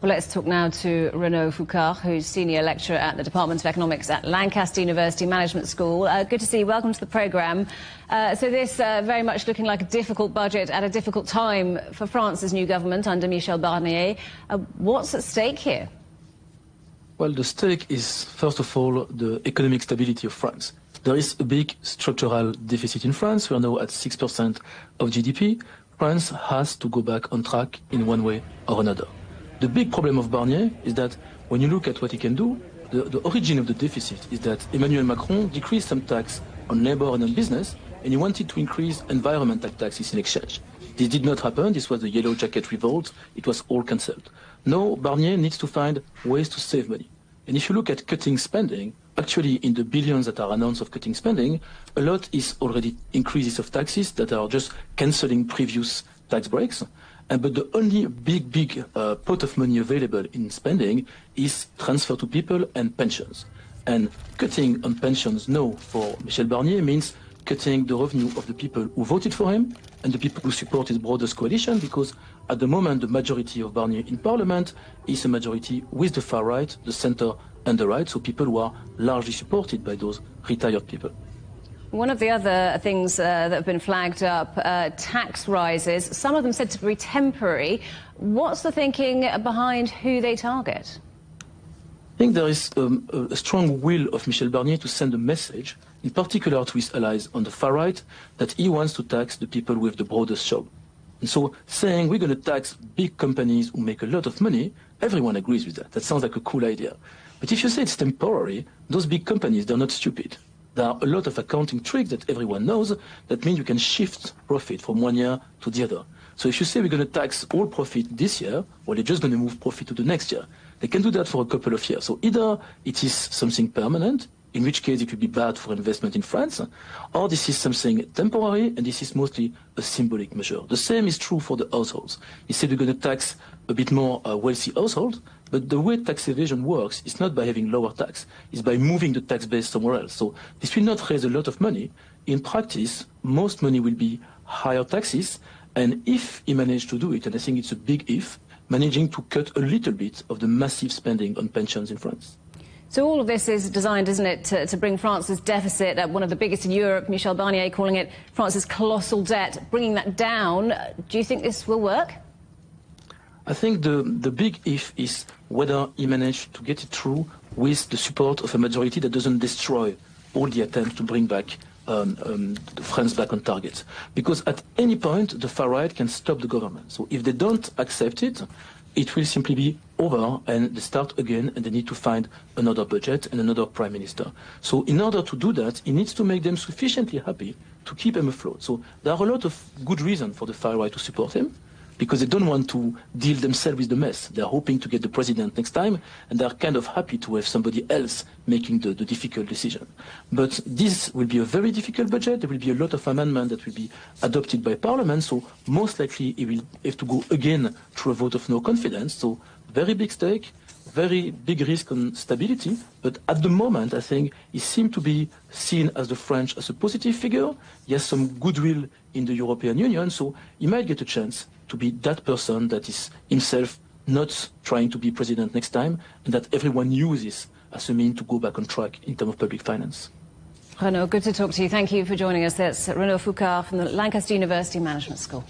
Well, let's talk now to Renaud Foucart, who's Senior Lecturer at the Department of Economics at Lancaster University Management School. Good to see you. Welcome to the programme. So this very much looking like a difficult budget at a difficult time for France's new government under Michel Barnier. What's at stake here? Well, the stake is, first of all, the economic stability of France. There is a big structural deficit in France. We are now at 6% of GDP. France has to go back on track in one way or another. The big problem of Barnier is that when you look at what he can do, the origin of the deficit is that Emmanuel Macron decreased some tax on labor and on business, and he wanted to increase environmental taxes in exchange. This did not happen. This was the Yellow Jacket revolt. It was all cancelled. Now Barnier needs to find ways to save money. And if you look at cutting spending, actually in the billions that are announced of cutting spending, a lot is already increases of taxes that are just cancelling previous tax breaks. But the only big pot of money available in spending is transfer to people and pensions. And cutting on pensions now for Michel Barnier means cutting the revenue of the people who voted for him and the people who support his broadest coalition, because at the moment the majority of Barnier in parliament is a majority with the far right, the center and the right, so people who are largely supported by those retired people. One of the other things that have been flagged up, tax rises, some of them said to be temporary. What's the thinking behind who they target? I think there is a strong will of Michel Barnier to send a message, in particular to his allies on the far right, that he wants to tax the people with the broadest job. And so saying we're going to tax big companies who make a lot of money, everyone agrees with that. That sounds like a cool idea. But if you say it's temporary, those big companies, they're not stupid. There are a lot of accounting tricks that everyone knows that mean you can shift profit from one year to the other. So if you say we're going to tax all profit this year, well, they're just going to move profit to the next year. They can do that for a couple of years. So either it is something permanent, in which case it will be bad for investment in France, or this is something temporary, and this is mostly a symbolic measure. The same is true for the households. He said we're going to tax a bit more wealthy households, but the way tax evasion works is not by having lower tax, it's by moving the tax base somewhere else. So this will not raise a lot of money. In practice, most money will be higher taxes, and if he managed to do it, and I think it's a big if, managing to cut a little bit of the massive spending on pensions in France. So all of this is designed, isn't it, to bring France's deficit at one of the biggest in Europe, Michel Barnier calling it France's colossal debt, bringing that down. Do you think this will work? I think the big if is whether he managed to get it through with the support of a majority that doesn't destroy all the attempts to bring back France back on target. Because at any point, the far right can stop the government. So if they don't accept it, it will simply be over and they start again and they need to find another budget and another prime minister. So in order to do that, he needs to make them sufficiently happy to keep him afloat. So there are a lot of good reasons for the far right to support him, because they don't want to deal themselves with the mess. They're hoping to get the president next time, and they're kind of happy to have somebody else making the difficult decision. But this will be a very difficult budget. There will be a lot of amendments that will be adopted by Parliament, so most likely he will have to go again through a vote of no confidence. So very big stake, very big risk on stability, but at the moment I think he seems to be seen as the French as a positive figure. He has some goodwill in the European Union, so he might get a chance to be that person that is himself not trying to be president next time, and that everyone uses as a means to go back on track in terms of public finance. Renaud, good to talk to you. Thank you for joining us. That's Renaud Foucart from the Lancaster University Management School.